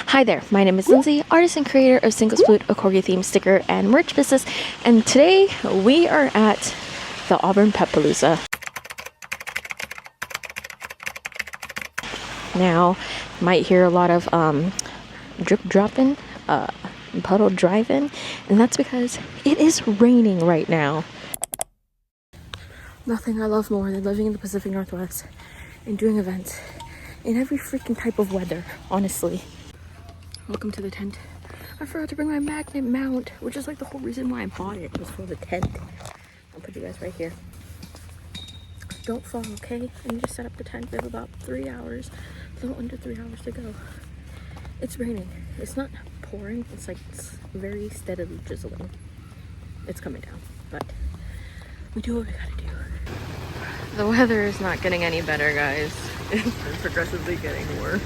Hi there, my name is Lindsay, artist and creator of Single Sploot, a Corgi themed sticker and merch business, and today we are at the Auburn Pet Palooza. Now, you might hear a lot of drip dropping, puddle driving, and that's because it is raining right now. Nothing I love more than living in the Pacific Northwest and doing events in every freaking type of weather, honestly. Welcome to the tent. I forgot to bring my magnet mount, which is like the whole reason why I bought it, was for the tent. I'll put you guys right here. Don't fall, okay? I need to set up the tent. We have about 3 hours, a little under 3 hours to go. It's raining. It's not pouring. It's like it's very steadily drizzling. It's coming down, but we do what we gotta do. The weather is not getting any better, guys. It's progressively getting worse.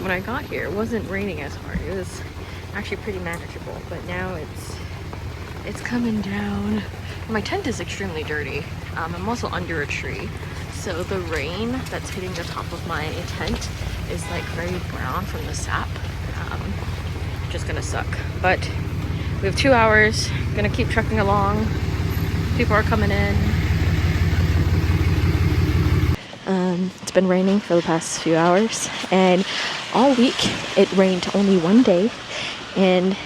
When I got here, it wasn't raining as hard. It was actually pretty manageable, but now it's coming down. My tent is extremely dirty. I'm also under a tree, so the rain that's hitting the top of my tent is like very brown from the sap. Just gonna suck, but we have 2 hours. Gonna keep trucking along. People are coming in. It's been raining for the past few hours, and all week it rained only one day, and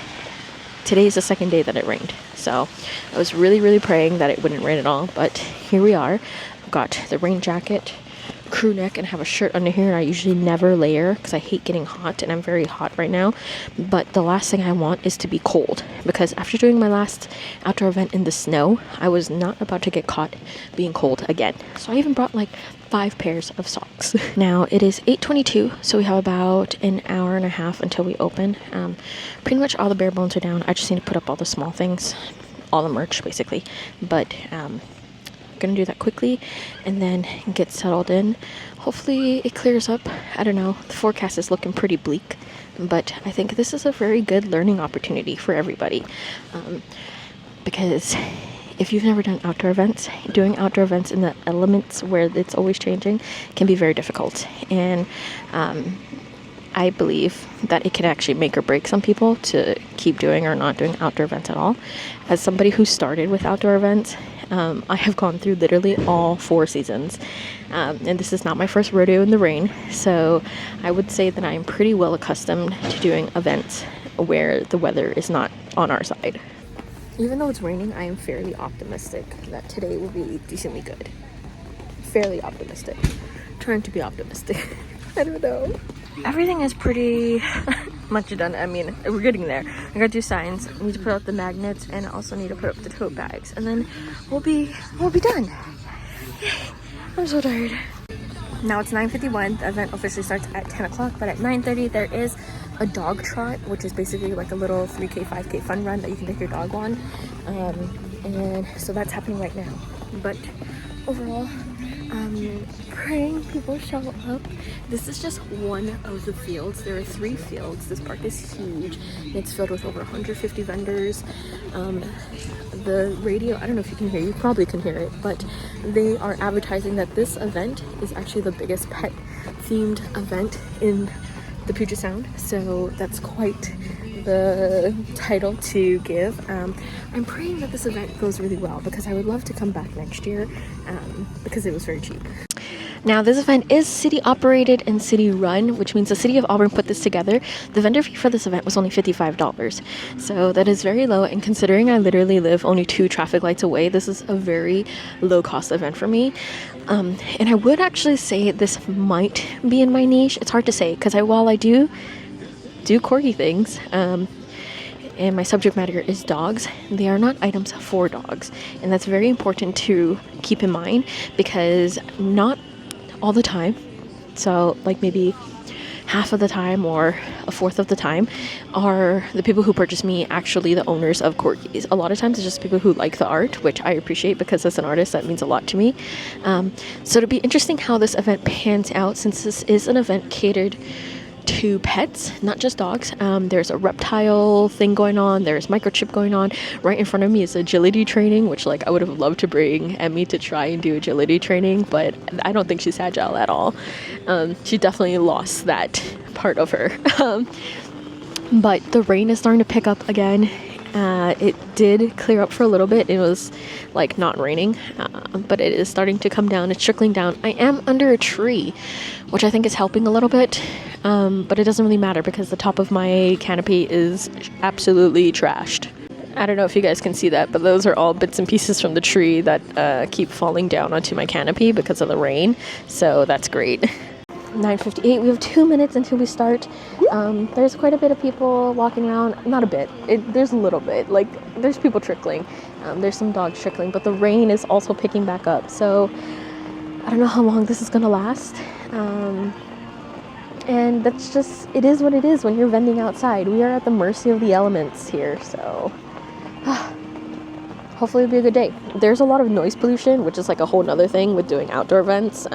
today is the second day that it rained. So I was really praying that it wouldn't rain at all, but here we are. I've got the rain jacket, crew neck, and I have a shirt under here, and I usually never layer because I hate getting hot, and I'm very hot right now. But the last thing I want is to be cold, because after doing my last outdoor event in the snow, I was not about to get caught being cold again. So I even brought like 5 pairs of socks. Now it is 8:22, so we have about an hour and a half until we open. Pretty much all the bare bones are down. I just need to put up all the small things, all the merch basically, but gonna do that quickly and then get settled in. Hopefully it clears up. I don't know, the forecast is looking pretty bleak, but I think this is a very good learning opportunity for everybody, because if you've never done outdoor events, doing outdoor events in the elements where it's always changing can be very difficult, and I believe that it can actually make or break some people to keep doing or not doing outdoor events at all. As somebody who started with outdoor events, I have gone through literally all 4 seasons, and this is not my first rodeo in the rain, so I would say that I am pretty well accustomed to doing events where the weather is not on our side. Even though it's raining, I am fairly optimistic that today will be decently good. Fairly optimistic. Trying to be optimistic. I don't know. Everything is pretty much done. I mean, we're getting there. I gotta do signs. I need to put up the magnets, and I also need to put up the tote bags, and then we'll be done. Yay. I'm so tired. Now it's 9:51. The event officially starts at 10 o'clock, but at 9:30 there is a dog trot, which is basically like a little 3K, 5K fun run that you can take your dog on. And so that's happening right now. But overall, praying people show up. This is just one of the fields. There are 3 fields. This park is huge. It's filled with over 150 vendors. The radio, I don't know if you can hear, you probably can hear it, but they are advertising that this event is actually the biggest pet themed event in the Puget Sound, so that's quite the title to give. I'm praying that this event goes really well, because I would love to come back next year, because it was very cheap. Now, this event is city operated and city run, which means the city of Auburn put this together. The vendor fee for this event was only $55, so that is very low, and considering I literally live only 2 traffic lights away, this is a very low cost event for me. And I would actually say this might be in my niche. It's hard to say, because while I do Corgi things, and my subject matter is dogs, they are not items for dogs, and that's very important to keep in mind, because not all the time, so like maybe half of the time or a fourth of the time, are the people who purchase me actually the owners of Corgis. A lot of times it's just people who like the art, which I appreciate, because as an artist that means a lot to me. So it'll be interesting how this event pans out, since this is an event catered to pets, not just dogs. There's a reptile thing going on, there's microchip going on. Right in front of me is agility training, which like I would have loved to bring Emmy to try and do agility training, but I don't think she's agile at all. She definitely lost that part of her. But the rain is starting to pick up again. It did clear up for a little bit. It was like not raining, but it is starting to come down. It's trickling down. I am under a tree, which I think is helping a little bit, but it doesn't really matter because the top of my canopy is absolutely trashed. I don't know if you guys can see that, but those are all bits and pieces from the tree that keep falling down onto my canopy because of the rain, so that's great. 9:58, we have 2 minutes until we start. There's quite a bit of people walking around. Not a bit, there's a little bit, like there's people trickling, there's some dogs trickling, but the rain is also picking back up, so I don't know how long this is gonna last. And that's just, it is what it is when you're vending outside. We are at the mercy of the elements here, so hopefully it'll be a good day. There's a lot of noise pollution, which is like a whole nother thing with doing outdoor events.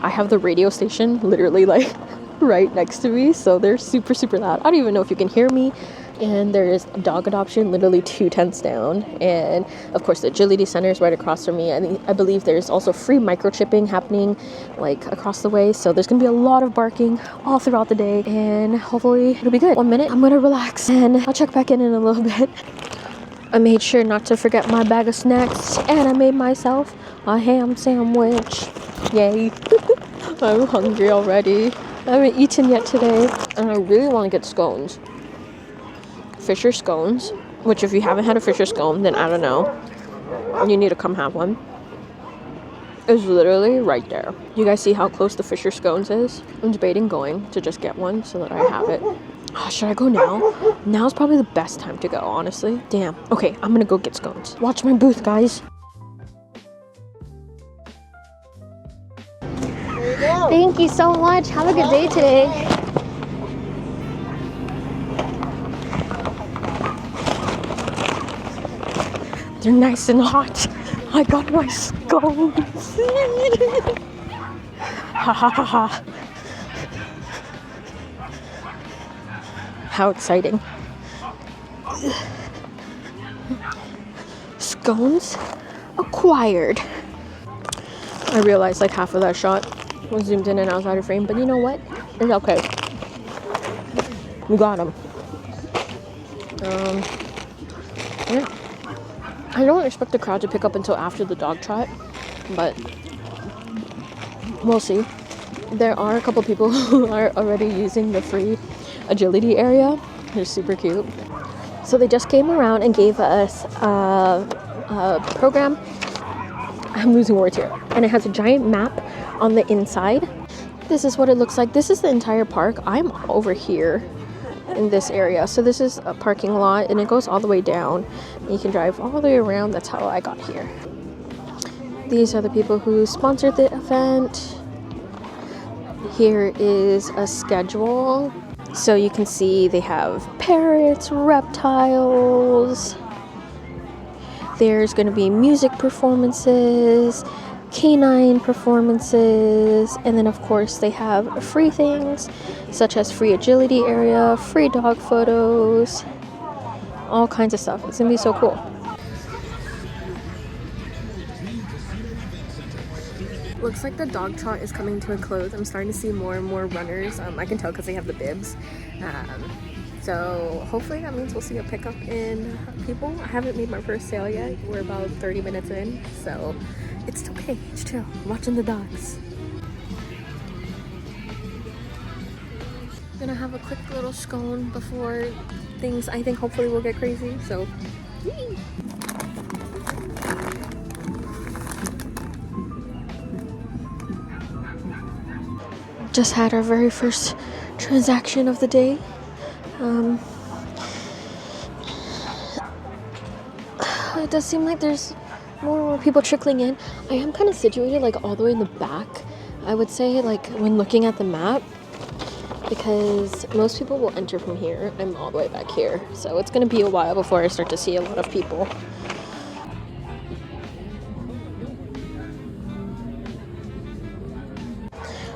I have the radio station literally like right next to me, so they're super, super loud. I don't even know if you can hear me. And there is dog adoption literally 2 tents down, and of course the agility center is right across from me. I believe there's also free microchipping happening like across the way, so there's gonna be a lot of barking all throughout the day, and hopefully it'll be good. 1 minute, I'm gonna relax and I'll check back in a little bit. I made sure not to forget my bag of snacks, and I made myself a ham sandwich. Yay. I'm hungry already. I haven't eaten yet today, and I really want to get scones. Fisher scones, which if you haven't had a Fisher scone, then I don't know, you need to come have one. It's literally right there. You guys see how close the Fisher scones is? I'm debating going to just get one so that I have it. Oh, should I go now? Now's probably the best time to go, honestly. Damn. Okay, I'm gonna go get scones. Watch my booth, guys. There you go. Thank you so much. Have a good day today. They're nice and hot. I got my scones. Ha ha ha ha. How exciting. Scones acquired. I realized like half of that shot was zoomed in and outside of frame, but you know what? It's okay. We got them. Yeah. I don't expect the crowd to pick up until after the dog trot, but we'll see. There are a couple people who are already using the free agility area. They're super cute. So they just came around and gave us a program. I'm losing words here. And it has a giant map on the inside. This is what it looks like. This is the entire park. I'm over here in this area. So this is a parking lot, and it goes all the way down. You can drive all the way around. That's how I got here. These are the people who sponsored the event. Here is a schedule. So you can see they have parrots, reptiles. There's going to be music performances, canine performances, and then of course they have free things such as free agility area, free dog photos, all kinds of stuff. It's going to be so cool. Looks like the dog trot is coming to a close. I'm starting to see more and more runners. I can tell because they have the bibs. So hopefully that means we'll see a pickup in people. I haven't made my first sale yet. We're about 30 minutes in, so it's okay. It's chill. I'm watching the dogs. Gonna have a quick little scone before things, I think, hopefully will get crazy. So, yay. Just had our very first transaction of the day. It does seem like there's more and more people trickling in. I am kind of situated like all the way in the back, I would say, like when looking at the map, because most people will enter from here. I'm all the way back here, so it's going to be a while before I start to see a lot of people.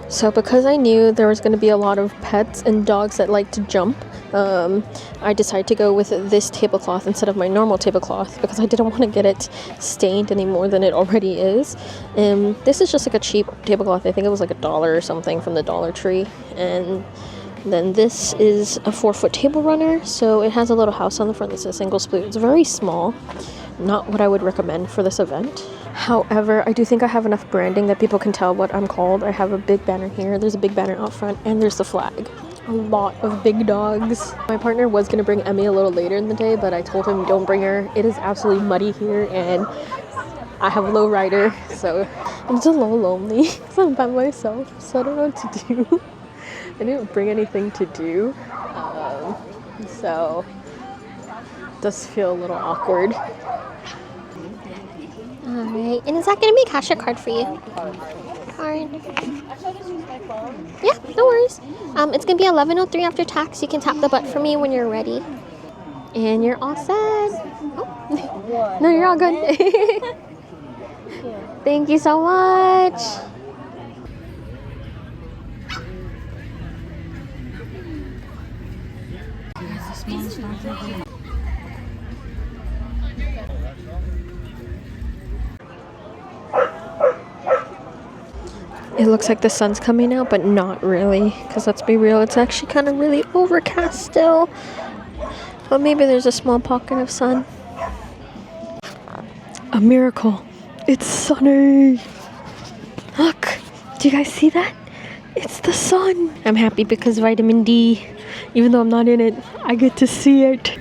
So because I knew there was going to be a lot of pets and dogs that like to jump, I decided to go with this tablecloth instead of my normal tablecloth because I didn't want to get it stained any more than it already is. This is just like a cheap tablecloth. I think it was like $1 or something from the Dollar Tree, and Then this is a 4-foot table runner, so it has a little house on the front that's a single Sploot. It's very small, not what I would recommend for this event. However, I do think I have enough branding that people can tell what I'm called. I have a big banner here, there's a big banner out front, and there's the flag. A lot of big dogs. My partner was going to bring Emmy a little later in the day, but I told him don't bring her. It is absolutely muddy here, and I have a low rider, so it's a little lonely because I'm by myself, so I don't know what to do. I didn't bring anything to do, so it does feel a little awkward. Alright, and is that gonna be a cash or card for you? Card. Yeah, no worries. It's gonna be $11.03 after tax. You can tap the butt for me when you're ready. And you're all set. Oh. No, you're all good. Thank you so much. It looks like the sun's coming out, but not really, because let's be real, it's actually kind of really overcast still. But maybe there's a small pocket of sun. A miracle. It's sunny. Look, do you guys see that? It's the sun. I'm happy because vitamin D, even though I'm not in it, I get to see it.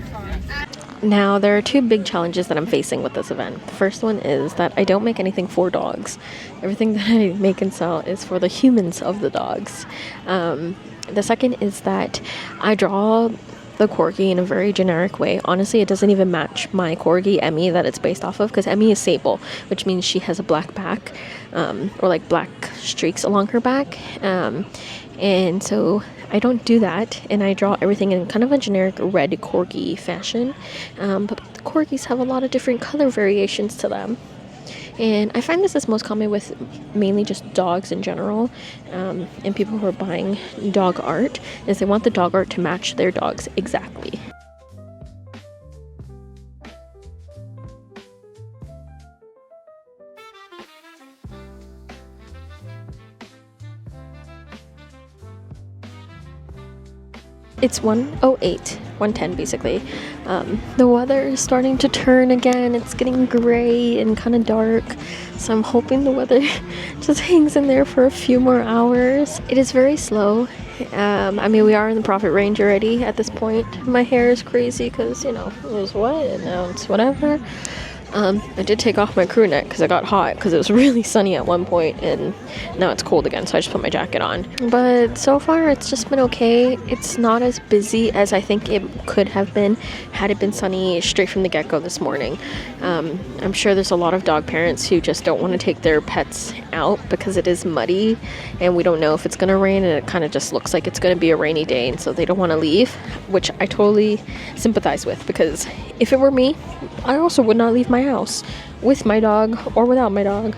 Now, there are two big challenges that I'm facing with this event. The first one is that I don't make anything for dogs. Everything that I make and sell is for the humans of the dogs. The second is that I draw the Corgi in a very generic way. Honestly, it doesn't even match my Corgi, Emmy, that it's based off of, because Emmy is sable, which means she has a black back, or like black streaks along her back. And so I don't do that, and I draw everything in kind of a generic red Corgi fashion, but the Corgis have a lot of different color variations to them, and I find this is most common with mainly just dogs in general, and people who are buying dog art, is they want the dog art to match their dogs exactly. It's 1:08, 1:10 basically. The weather is starting to turn again. It's getting gray and kind of dark. So I'm hoping the weather just hangs in there for a few more hours. It is very slow. I mean, we are in the profit range already at this point. My hair is crazy because, you know, it was wet and now it's whatever. I did take off my crew neck because it got hot because it was really sunny at one point, and now it's cold again, so I just put my jacket on. But so far it's just been okay. It's not as busy as I think it could have been had it been sunny straight from the get-go this morning. I'm sure there's a lot of dog parents who just don't want to take their pets out because it is muddy and we don't know if it's going to rain, and it kind of just looks like it's going to be a rainy day, and so they don't want to leave, which I totally sympathize with, because if it were me, I also would not leave my house with my dog or without my dog.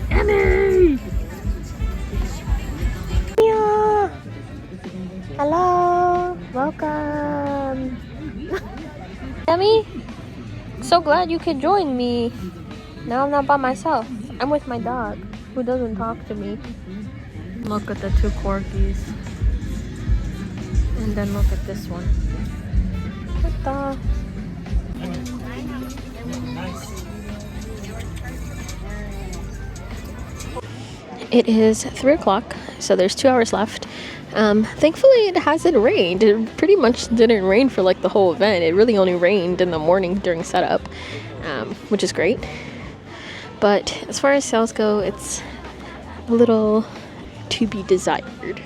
Emmy! Yeah. Hello, welcome. Emmy, so glad you could join me. Now I'm not by myself. I'm with my dog, who doesn't talk to me. Look at the two Corgis. And then look at this one. What the? It is 3 o'clock, so there's 2 hours left. Thankfully it hasn't rained. It pretty much didn't rain for like the whole event. It really only rained in the morning during setup, which is great. But as far as sales go, it's a little to be desired,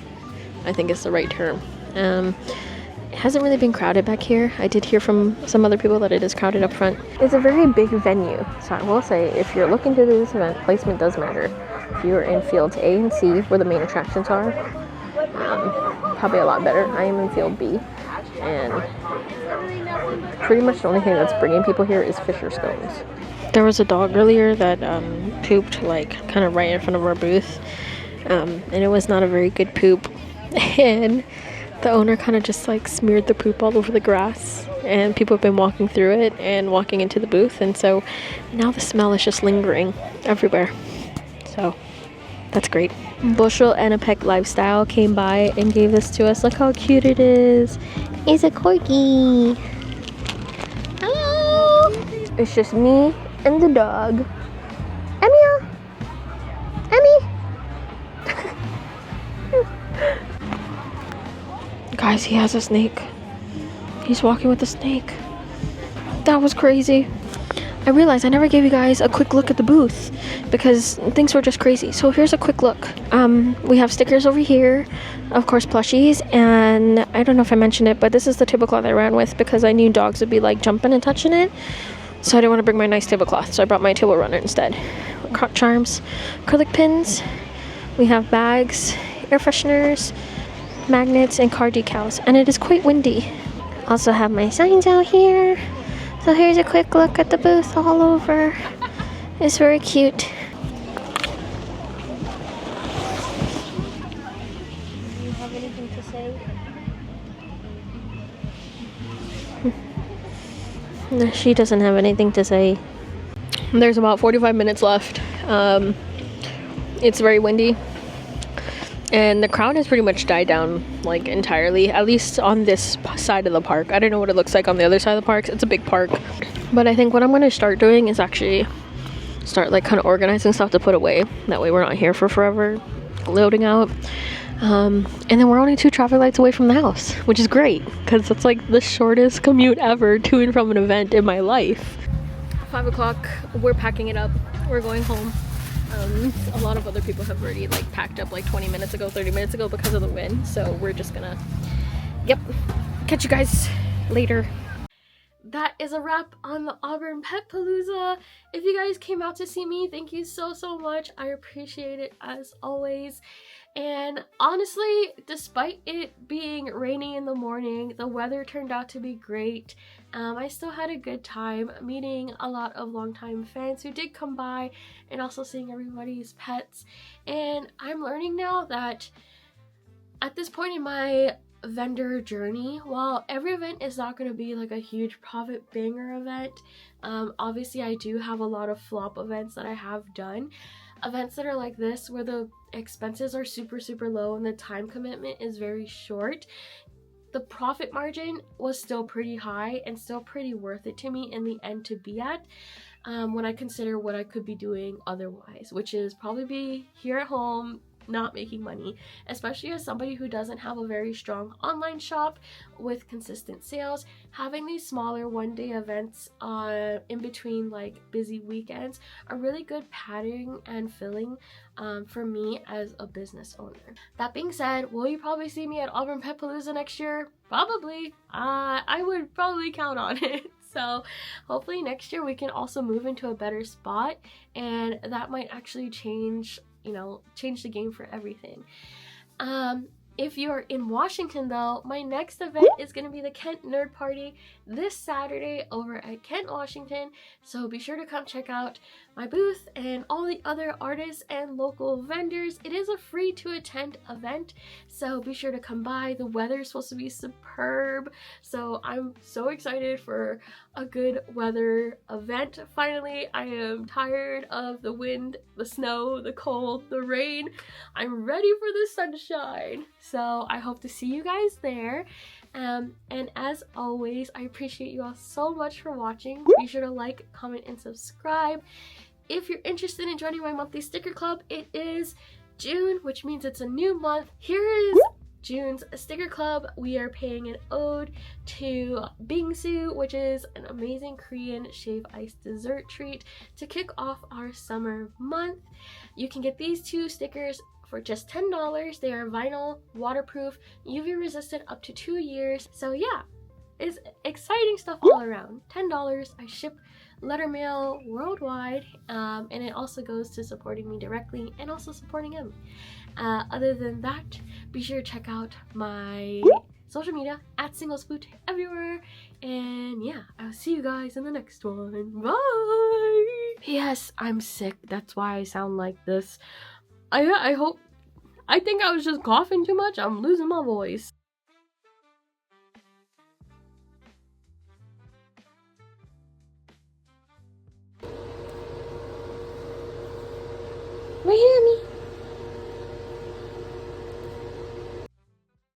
I think is the right term. It hasn't really been crowded back here. I did hear from some other people that it is crowded up front. It's a very big venue, so I will say if you're looking to do this event, placement does matter. If you're in fields A and C, where the main attractions are, probably a lot better. I am in field B, and pretty much the only thing that's bringing people here is fish or scones. There was a dog earlier that pooped like kind of right in front of our booth, and it was not a very good poop. And the owner kind of just like smeared the poop all over the grass, and people have been walking through it and walking into the booth, and so now the smell is just lingering everywhere. So that's great. Bushel and a Peck Lifestyle came by and gave this to us. Look how cute it is. It's a corgi. Hello. It's just me and the dog. Emmy. Emmy. Guys, he has a snake. He's walking with a snake. That was crazy. I realized I never gave you guys a quick look at the booth because things were just crazy. So here's a quick look. We have stickers over here, of course plushies, and I don't know if I mentioned it, but this is the tablecloth I ran with because I knew dogs would be like jumping and touching it. So I didn't want to bring my nice tablecloth, so I brought my table runner instead. Crop charms, acrylic pins. We have bags, air fresheners, magnets, and car decals, and it is quite windy. Also have my signs out here. So here's a quick look at the booth all over. It's very cute. Do you have anything to say? No, she doesn't have anything to say. There's about 45 minutes left. It's very windy. And the crowd has pretty much died down, like, entirely, at least on this side of the park. I don't know what it looks like on the other side of the park. It's a big park. But I think what I'm going to start doing is actually start, like, kind of organizing stuff to put away. That way we're not here for forever, loading out. And then we're only 2 traffic lights away from the house, which is great, because it's, like, the shortest commute ever to and from an event in my life. 5 o'clock, we're packing it up. We're going home. A lot of other people have already like packed up like 20 minutes ago, 30 minutes ago because of the wind. So we're just gonna, catch you guys later. That is a wrap on the Auburn Pet Palooza. If you guys came out to see me, thank you so much. I appreciate it as always. And honestly, despite it being rainy in the morning, the weather turned out to be great. I still had a good time meeting a lot of longtime fans who did come by and also seeing everybody's pets. And I'm learning now that at this point in my vendor journey, while every event is not going to be like a huge profit banger event, obviously I do have a lot of flop events that I have done. Events that are like this where the expenses are super low and the time commitment is very short. The profit margin was still pretty high and still pretty worth it to me in the end to be at, when I consider what I could be doing otherwise, which is probably be here at home not making money, especially as somebody who doesn't have a very strong online shop with consistent sales. Having these smaller one-day events in between like busy weekends are really good padding and filling for me as a business owner. That being said, will you probably see me at Auburn Pet Palooza next year? Probably. I would probably count on it. So hopefully next year we can also move into a better spot, and that might actually change the game for everything. If you're in Washington though, my next event is going to be the Kent Nerd Party this Saturday over at Kent, Washington. So be sure to come check out my booth and all the other artists and local vendors. It is a free to attend event, so be sure to come by. The weather is supposed to be superb, so I'm so excited for a good weather event. Finally, I am tired of the wind, the snow, the cold, the rain. I'm ready for the sunshine. So I hope to see you guys there. And as always, I appreciate you all so much for watching. Be sure to like, comment, and subscribe. If you're interested in joining my monthly sticker club, it is June, which means it's a new month. Here is June's sticker club. We are paying an ode to Bingsu, which is an amazing Korean shave ice dessert treat to kick off our summer month. You can get these 2 stickers for just $10. They are vinyl, waterproof, UV resistant up to 2 years. So yeah, it's exciting stuff all around. $10. I ship letter mail worldwide, and it also goes to supporting me directly and also supporting him. Other than that, be sure to check out my social media at Sploot everywhere. And yeah, I'll see you guys in the next one. Bye! P.S. I'm sick. That's why I sound like this. I think I was just coughing too much. I'm losing my voice. Right here, me.